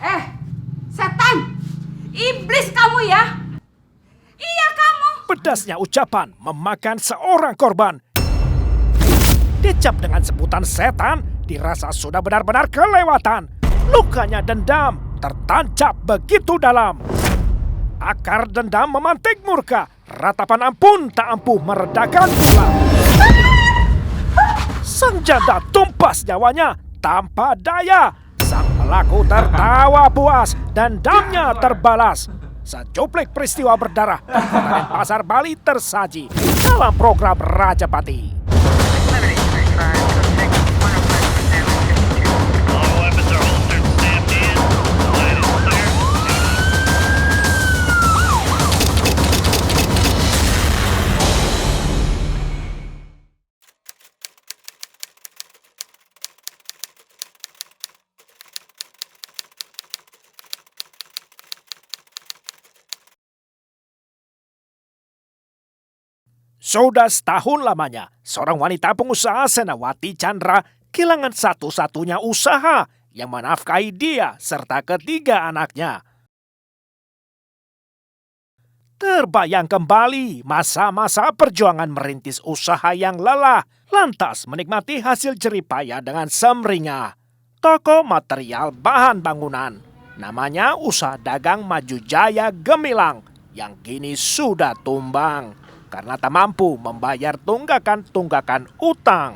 Eh, setan! Iblis kamu ya! Iya kamu! Pedasnya ucapan memakan seorang korban. Dicap dengan sebutan setan, dirasa sudah benar-benar kelewatan. Lukanya dendam tertancap begitu dalam. Akar dendam memantik murka, ratapan ampun tak ampuh meredakan tulang. Sang janda tumpas nyawanya tanpa daya. Sang pelaku tertawa puas dan damnya terbalas. Secuplik peristiwa berdarah di Kota Denpasar, Bali tersaji dalam program Rajapati. Sudah setahun lamanya, seorang wanita pengusaha Senawati Chandra kehilangan satu-satunya usaha yang menafkahi dia serta ketiga anaknya. Terbayang kembali masa-masa perjuangan merintis usaha yang lelah, lantas menikmati hasil jeripaya dengan semringah. Toko material bahan bangunan, namanya Usaha Dagang Maju Jaya Gemilang, yang kini sudah tumbang karena tak mampu membayar tunggakan-tunggakan utang.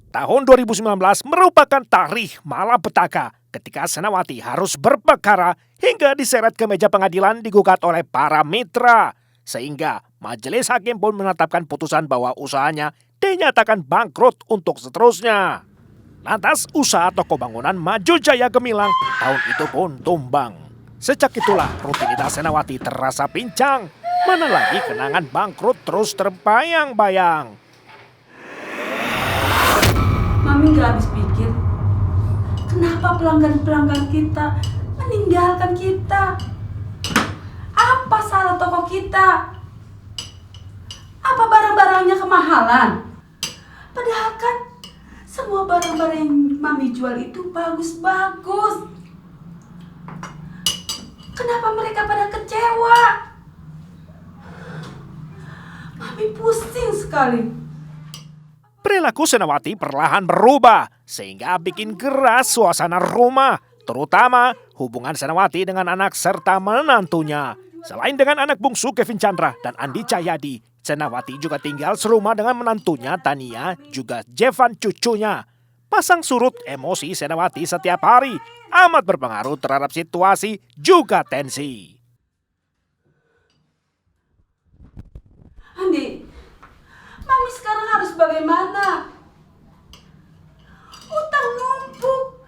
Tahun 2019 merupakan tarikh malapetaka ketika Senawati harus berperkara hingga diseret ke meja pengadilan digugat oleh para mitra. Sehingga majelis hakim pun menetapkan putusan bahwa usahanya dinyatakan bangkrut untuk seterusnya. Lantas usaha toko bangunan Maju Jaya Gemilang tahun itu pun tumbang. Sejak itulah rutinitas Senawati terasa pincang. Mana lagi kenangan bangkrut terus terbayang-bayang. Mami gak habis pikir, kenapa pelanggan-pelanggan kita meninggalkan kita? Apa salah toko kita? Apa barang-barangnya kemahalan? Padahal kan semua barang-barang yang Mami jual itu bagus-bagus. Kenapa mereka pada kecewa? Mami pusing sekali. Perilaku Senawati perlahan berubah sehingga bikin keras suasana rumah, terutama hubungan Senawati dengan anak serta menantunya. Selain dengan anak bungsu Kevin Chandra dan Andi Cahyadi, Senawati juga tinggal serumah dengan menantunya Tania, juga Jevan cucunya. Pasang surut emosi Senawati setiap hari amat berpengaruh terhadap situasi juga tensi. Andi, Mami sekarang harus bagaimana? Utang numpuk.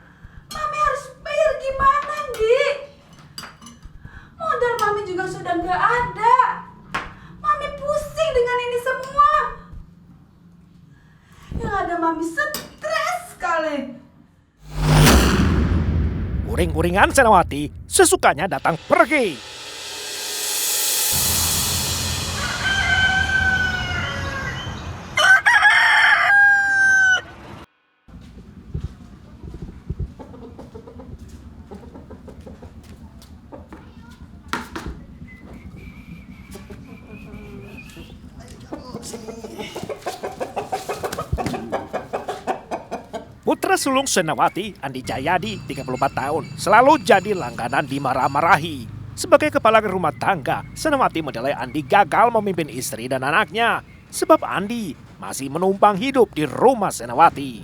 Mami harus bayar gimana, Andi? Modal Mami juga sudah nggak ada. Mami pusing dengan ini semua. Yang ada Mami stres sekali. Uring-uringan Senawati sesukanya datang pergi. Putra sulung Senawati, Andi Cahyadi, 34 tahun, selalu jadi langganan dimarah-marahi. Sebagai kepala rumah tangga, Senawati menilai Andi gagal memimpin istri dan anaknya. Sebab Andi masih menumpang hidup di rumah Senawati.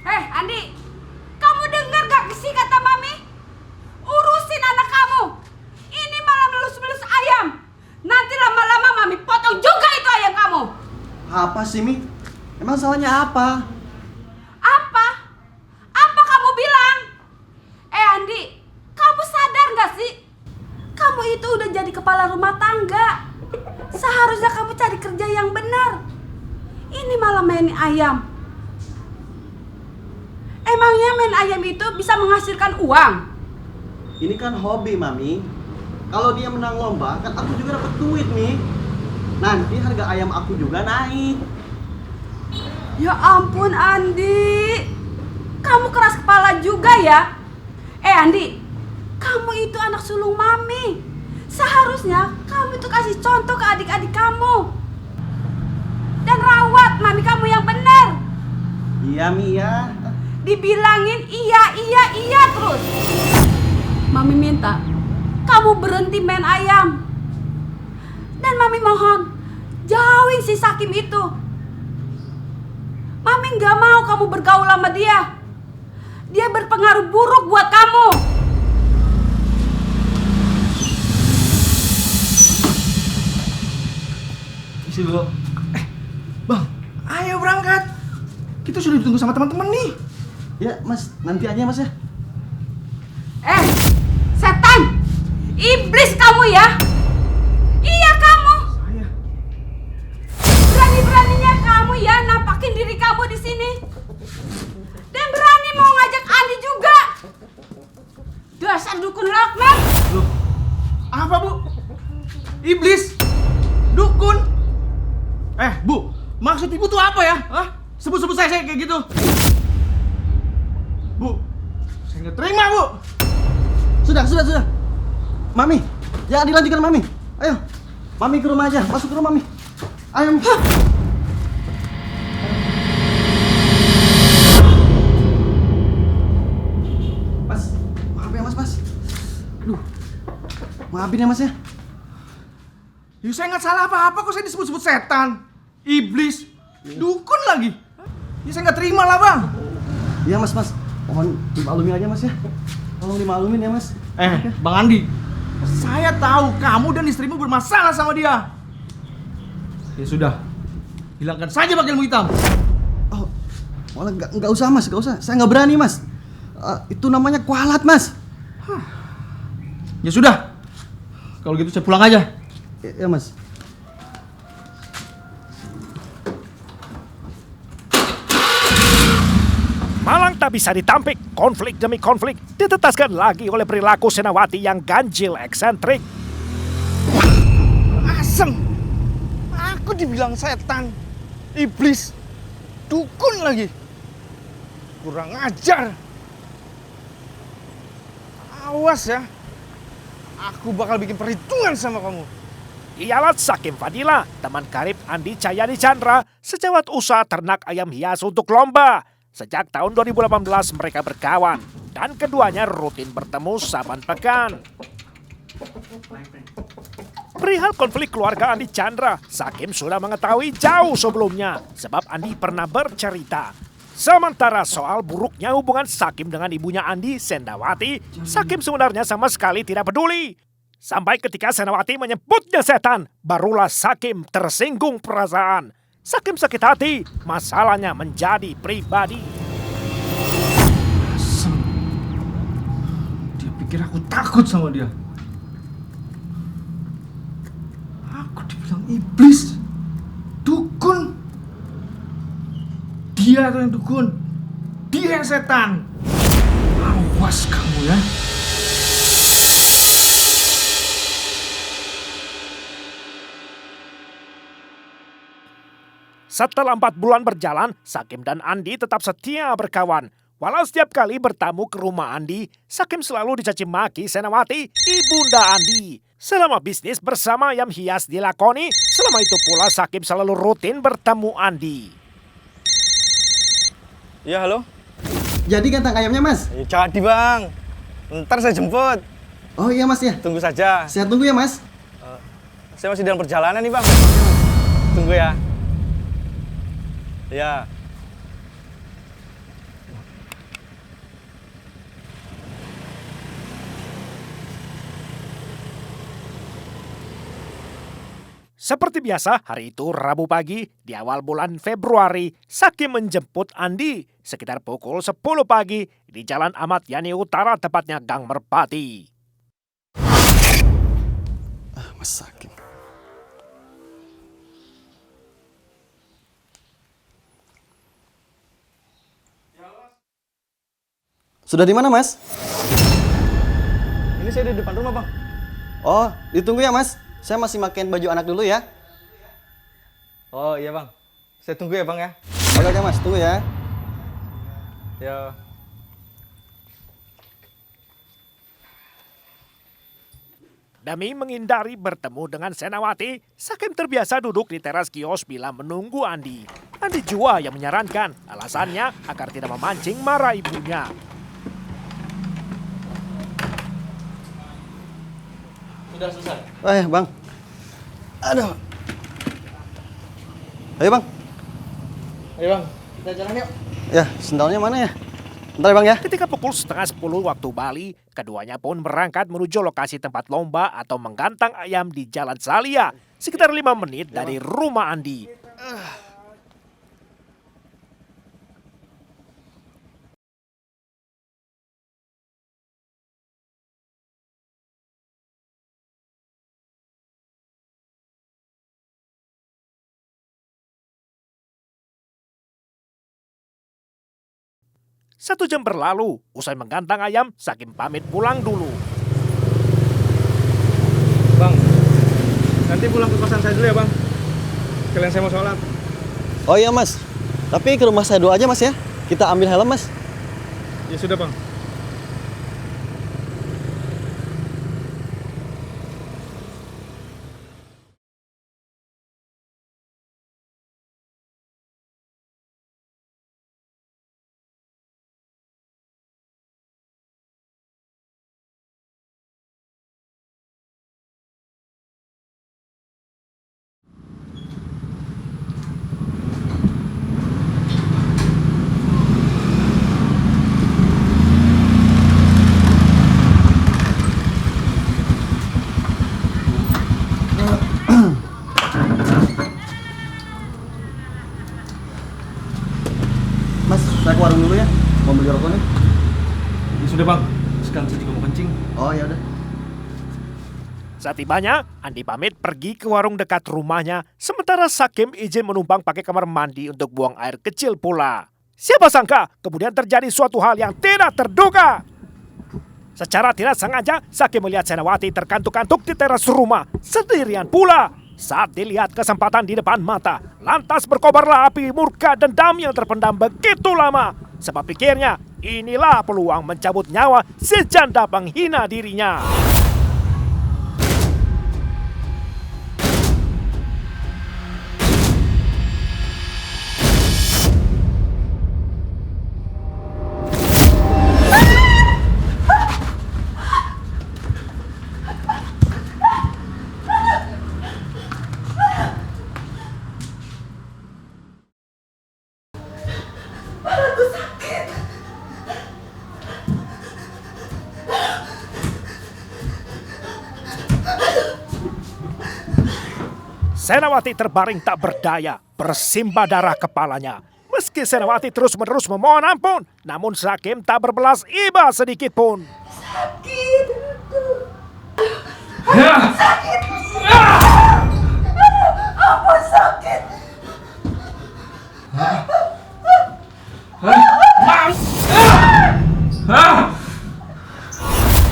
Hei, Andi, kamu dengar gak sih kata Mami? Urusin anak kamu. Ini malah melus-melus ayam. Nanti lama-lama Mami potong juga itu ayam kamu. Apa sih, Mi? Emang salahnya apa? Apa? Apa kamu bilang? Andi, kamu sadar gak sih? Kamu itu udah jadi kepala rumah tangga. Seharusnya kamu cari kerja yang benar. Ini malah main ayam. Emangnya main ayam itu bisa menghasilkan uang? Ini kan hobi, Mami. Kalau dia menang lomba, kan aku juga dapat duit nih. Nanti harga ayam aku juga naik. Ya ampun Andi, kamu keras kepala juga ya. Andi, kamu itu anak sulung mami. Seharusnya kamu itu kasih contoh ke adik-adik kamu. Dan rawat mami kamu yang benar. Iya Mi ya. Dibilangin iya terus. Mami minta kamu berhenti main ayam. Dan mami mohon jauhin si Sakim itu. Mami gak mau kamu bergaul sama dia. Dia berpengaruh buruk buat kamu. Isi dulu. Bang, ayo berangkat. Kita sudah ditunggu sama teman-teman nih. Ya Mas, nanti aja Mas ya. Setan! Iblis kamu ya! Iya kamu! Saya. Berani-beraninya kamu ya nampakin diri kamu di sini. Dan berani mau ngajak Andi juga. Dasar dukun laknat. Loh, apa Bu? Iblis? Dukun? Bu, maksud ibu tuh apa ya? Hah? Sebut-sebut saya kayak gitu. Bu, saya nggak terima Bu. Sudah. Mami, jangan dilanjutkan Mami. Ayo, Mami ke rumah aja. Masuk ke rumah Mami. Ayo. Mas, maaf ya Mas. Aduh, maafin ya Mas ya. Ya saya nggak salah apa-apa kok saya disebut-sebut setan, iblis, dukun lagi. Ya saya nggak terima lah Bang. Iya Mas. Mohon dimaklumi aja Mas ya. Tolong dimaklumin ya Mas. Bang Andi, saya tahu kamu dan istrimu bermasalah sama dia. Ya sudah, hilangkan saja pakai ilmu hitam. Oh, malah nggak usah Mas, nggak usah. Saya nggak berani Mas. Itu namanya kualat Mas. Ya sudah, kalau gitu saya pulang aja. Ya Mas. Malang tak bisa ditampik, konflik demi konflik ditetaskan lagi oleh perilaku Senawati yang ganjil eksentrik. Asem, aku dibilang setan, iblis, dukun lagi. Kurang ajar. Awas ya, aku bakal bikin perhitungan sama kamu. Ialah Sakim Fadila, teman karib Andi Cahyadi Chandra, sejawat usaha ternak ayam hias untuk lomba. Sejak tahun 2018 mereka berkawan, dan keduanya rutin bertemu saban pekan. Perihal konflik keluarga Andi Chandra, Sakim sudah mengetahui jauh sebelumnya, sebab Andi pernah bercerita. Sementara soal buruknya hubungan Sakim dengan ibunya Andi, Sendawati, Sakim sebenarnya sama sekali tidak peduli. Sampai ketika Senawati menyebutnya setan, barulah Sakim tersinggung perasaan. Sakim sakit hati, masalahnya menjadi pribadi. Asem, dia pikir aku takut sama dia. Aku dibilang iblis, dukun. Dia yang dukun, dia yang setan. Awas kamu ya. Setelah 4 bulan berjalan, Sakim dan Andi tetap setia berkawan. Walau setiap kali bertamu ke rumah Andi, Sakim selalu dicaci maki Senawati, ibunda Andi. Selama bisnis bersama ayam hias dilakoni, selama itu pula Sakim selalu rutin bertemu Andi. Iya, halo? Jadi kandang ayamnya Mas? Ya, jadi bang, ntar saya jemput. Oh iya Mas ya. Tunggu saja. Saya tunggu ya Mas. Saya masih dalam perjalanan nih bang. Tunggu ya. Ya. Seperti biasa, hari itu Rabu pagi, di awal bulan Februari, Sakim menjemput Andi sekitar pukul 10 pagi di Jalan Ahmad Yani Utara, tepatnya Gang Merpati. Mas Sakim. Sudah di mana Mas? Ini saya di depan rumah bang. Oh, ditunggu ya Mas. Saya masih pakein baju anak dulu ya. Oh iya bang. Saya tunggu ya bang ya. Oke Mas, tunggu ya. Ya. Demi menghindari bertemu dengan Senawati, Sakim terbiasa duduk di teras kios bila menunggu Andi. Andi jua yang menyarankan, alasannya agar tidak memancing marah ibunya. Sudah selesai. Bang. Aduh. Ayo Bang. Ayo bang, kita jalan yuk. Ya, sendalnya mana ya? Bentar ya Bang ya. Ketika pukul 9:30 waktu Bali, keduanya pun berangkat menuju lokasi tempat lomba atau menggantang ayam di Jalan Salia, sekitar 5 menit dari rumah Andi. Satu jam berlalu, usai menggantang ayam, Sakim pamit pulang dulu. Bang, nanti pulang ke kosan saya dulu ya bang. Kalian saya mau sholat. Oh iya Mas. Tapi ke rumah saya dulu aja Mas ya. Kita ambil helm Mas. Ya sudah bang. Mas, saya ke warung dulu ya. Mau beli rokok nih. Ya sudah bang. Sekarang saya juga mau kencing. Oh ya udah. Saat tibanya, Andi pamit pergi ke warung dekat rumahnya, sementara Sakim izin menumpang pakai kamar mandi untuk buang air kecil pula. Siapa sangka, kemudian terjadi suatu hal yang tidak terduga. Secara tidak sengaja, Sakim melihat Senawati terkantuk-kantuk di teras rumah, sendirian pula. Saat dilihat kesempatan di depan mata, lantas berkobarlah api murka dendam yang terpendam begitu lama. Sebab pikirnya, inilah peluang mencabut nyawa si janda penghina dirinya. Senawati terbaring tak berdaya, bersimbah darah kepalanya. Meski Senawati terus-menerus memohon ampun, namun Sakim tak berbelas iba sedikit pun.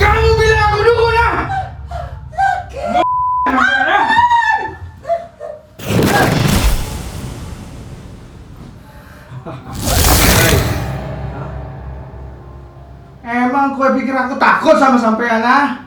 Kamu bilang aku dukun ah? Emang kau pikir aku takut sama sampean ah?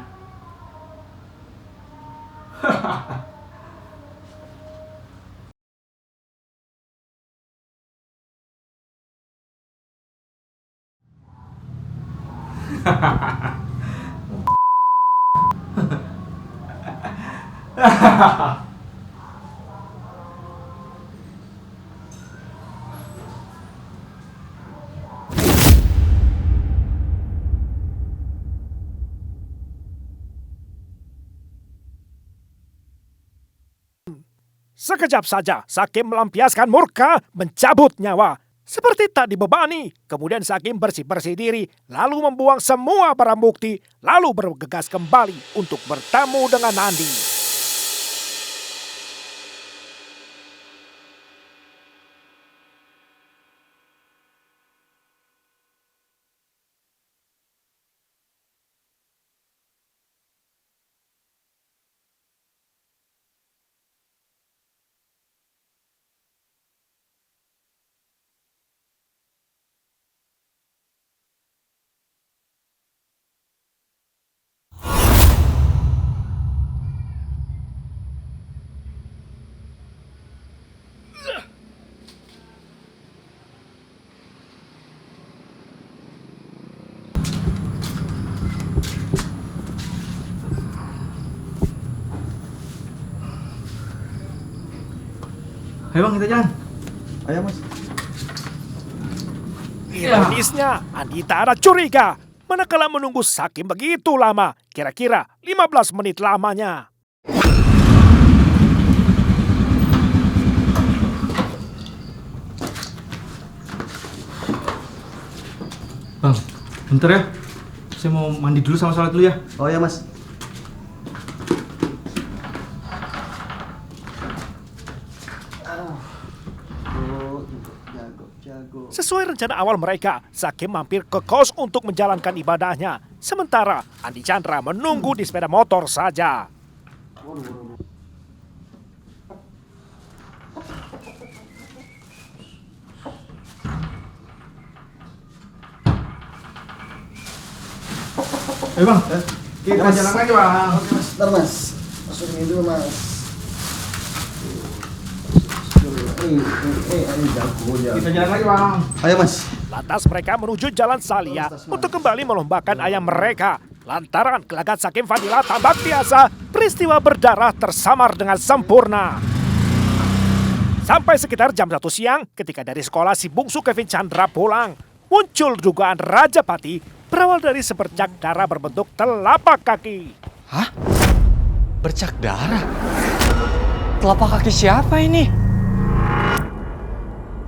Sekejap saja, Sakim melampiaskan murka, mencabut nyawa. Seperti tak dibebani, kemudian Sakim bersih-bersih diri, lalu membuang semua barang bukti, lalu bergegas kembali untuk bertemu dengan Andi. Ayo bang, kita jalan. Ayo mas. Ironisnya, Andi tak ada curiga. Manakala menunggu Sakim begitu lama, kira-kira 15 menit lamanya. Bang, bentar ya. Saya mau mandi dulu sama sholat dulu ya. Oh ya mas. Jago. Sesuai rencana awal mereka, Sakim mampir ke kos untuk menjalankan ibadahnya. Sementara Andi Chandra menunggu di sepeda motor saja. Ayo bang, Ya, kita mas. jalan lagi bang. Oke mas, ntar mas. Masukin dulu mas. Jago. Kita jalan lagi bang. Ayo mas. Lantas mereka menuju Jalan Salia untuk kembali melombakan ayam mereka. Lantaran gelagat Sakim Fadila tambak biasa, peristiwa berdarah tersamar dengan sempurna. Sampai sekitar jam 1 siang, ketika dari sekolah si bungsu Kevin Chandra pulang, muncul dugaan Rajapati berawal dari sebercak darah berbentuk telapak kaki. Hah? Bercak darah? Telapak kaki siapa ini?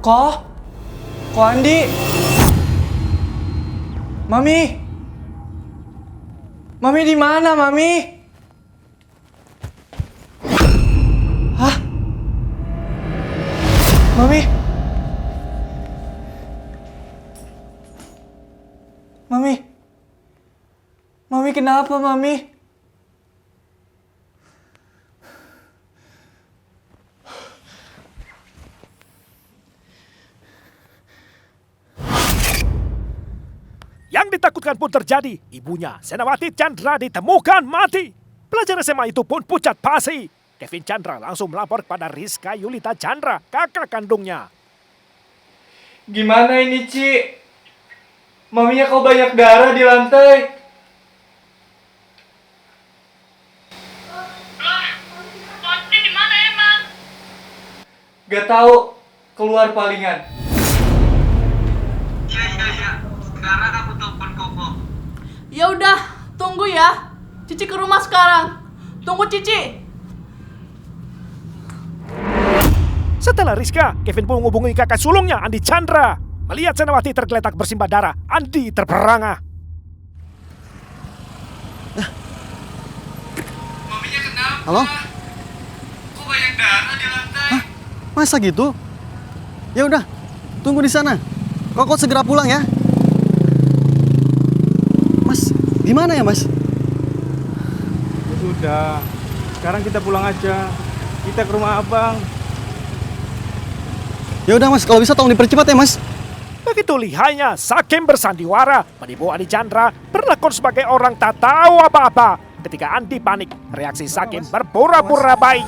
Ko Andi? Mami? Mami di mana, Mami? Hah? Mami? Mami? Mami kenapa, Mami? Yang ditakutkan pun terjadi. Ibunya, Senawati Chandra, ditemukan mati. Pelajar SMA itu pun pucat pasi. Kevin Chandra langsung melapor kepada Rizka Yulita Chandra, kakak kandungnya. Gimana ini, Ci? Maminya kok banyak darah di lantai? Pasti di mana emang? Gak tahu, keluar palingan. Iya. Sekarang aku telepon Koko. Ya udah, tunggu ya. Cici ke rumah sekarang. Tunggu Cici. Setelah Rizka, Kevin pun menghubungi kakak sulungnya, Andi Chandra. Melihat Senawati tergeletak bersimbah darah, Andi terperangah. Maminya kenapa? Halo? Kok banyak darah di lantai? Masa gitu? Ya udah, tunggu di sana. Koko segera pulang ya. Mas, di mana ya mas? Ya sudah, sekarang kita pulang aja. Kita ke rumah abang. Ya udah mas, kalau bisa tolong dipercepat ya mas. Begitu lihainya, Sakim bersandiwara menipu Andi Chandra berlakon sebagai orang tak tahu apa-apa. Ketika Andi panik, reaksi Sakim berpura-pura baik.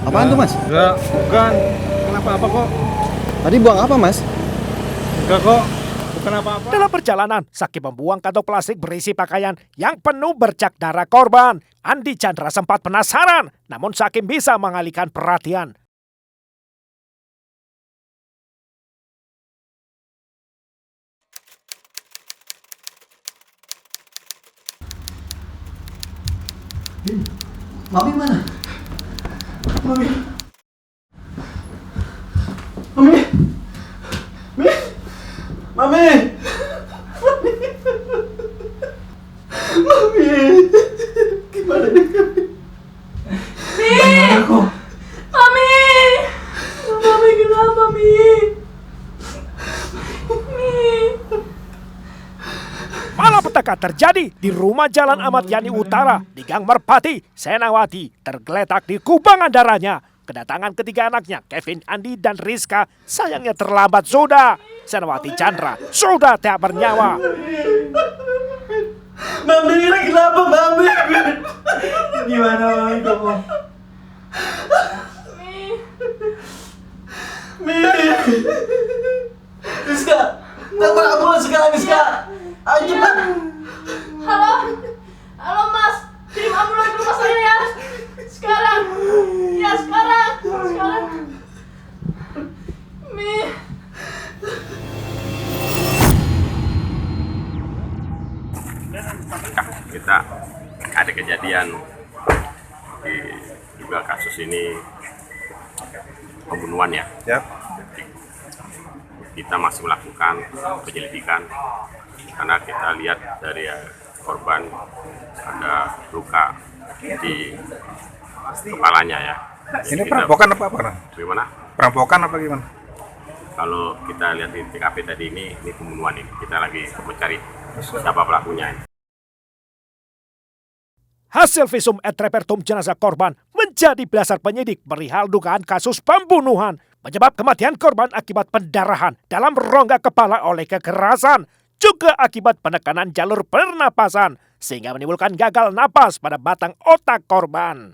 Apaan tuh mas? Enggak, bukan. Kenapa apa kok? Tadi buang apa mas? Enggak kok. Bukan apa-apa. Dalam perjalanan, Sakim membuang kantong plastik berisi pakaian yang penuh bercak darah korban. Andi Chandra sempat penasaran, namun Sakim bisa mengalihkan perhatian. Mami mana? Mami. Mami. Mami. Mami. Gimana nih kami? Mami! Mami kenapa, Mi? Malapetaka terjadi di rumah Jalan Ahmad Yani Utara di Gang Merpati. Senawati tergeletak di kubangan darahnya. Kedatangan ketiga anaknya, Kevin, Andi, dan Rizka, sayangnya terlambat sudah. Senawati Chandra sudah tak bernyawa. Mami ini kenapa Mami? Gimana Mami Koko? Mi. Rizka, telepon ambulans sekarang Rizka. Ayo cepat. Halo Mas, kirim ambulans ke rumah saya ya. Sekarang. Ya sekarang. kejadian juga kasus ini pembunuhan ya. Kita masih melakukan penyelidikan karena kita lihat dari korban ada luka di kepalanya ya. Ini perampokan apa? Gimana? Perampokan apa gimana? Kalau kita lihat di TKP tadi ini pembunuhan ini. Kita lagi mencari siapa pelakunya ini. Hasil visum et repertum jenazah korban menjadi dasar penyidik perihal dugaan kasus pembunuhan. Penyebab kematian korban akibat pendarahan dalam rongga kepala oleh kekerasan, juga akibat penekanan jalur pernapasan, sehingga menimbulkan gagal napas pada batang otak korban.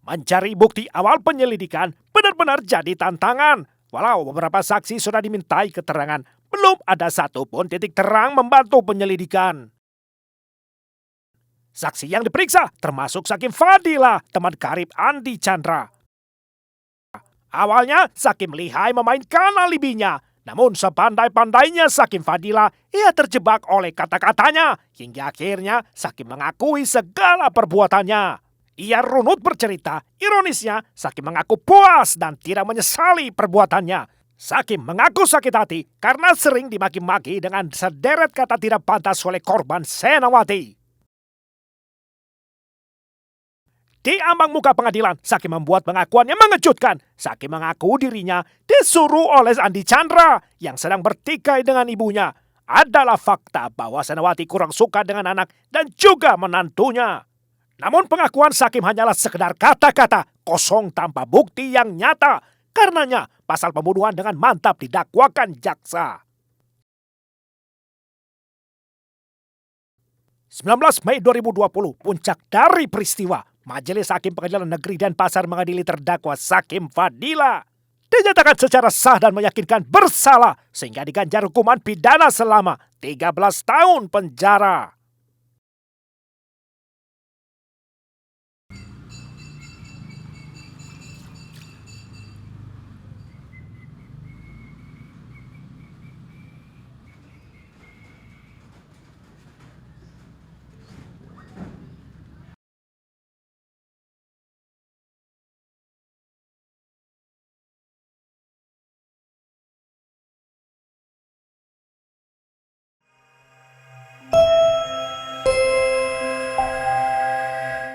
Mencari bukti awal penyelidikan benar-benar jadi tantangan. Walau beberapa saksi sudah dimintai keterangan, belum ada satupun titik terang membantu penyelidikan. Saksi yang diperiksa termasuk Sakim Fadila, teman karib Andi Chandra. Awalnya Sakim lihai memainkan alibinya, namun sepandai-pandainya Sakim Fadila, ia terjebak oleh kata-katanya, hingga akhirnya Sakim mengakui segala perbuatannya. Ia runut bercerita, ironisnya Sakim mengaku puas dan tidak menyesali perbuatannya. Sakim mengaku sakit hati karena sering dimaki-maki dengan sederet kata tidak pantas oleh korban Senawati. Di ambang muka pengadilan, Sakim membuat pengakuan yang mengejutkan. Sakim mengaku dirinya disuruh oleh Andi Chandra yang sedang bertikai dengan ibunya. Adalah fakta bahwa Senawati kurang suka dengan anak dan juga menantunya. Namun pengakuan Sakim hanyalah sekedar kata-kata kosong tanpa bukti yang nyata. Karenanya pasal pembunuhan dengan mantap didakwakan jaksa. 19 Mei 2020, puncak dari peristiwa. Majelis Hakim Pengadilan Negeri Denpasar mengadili terdakwa Sakim Fadila. Dinyatakan secara sah dan meyakinkan bersalah sehingga diganjar hukuman pidana selama 13 tahun penjara.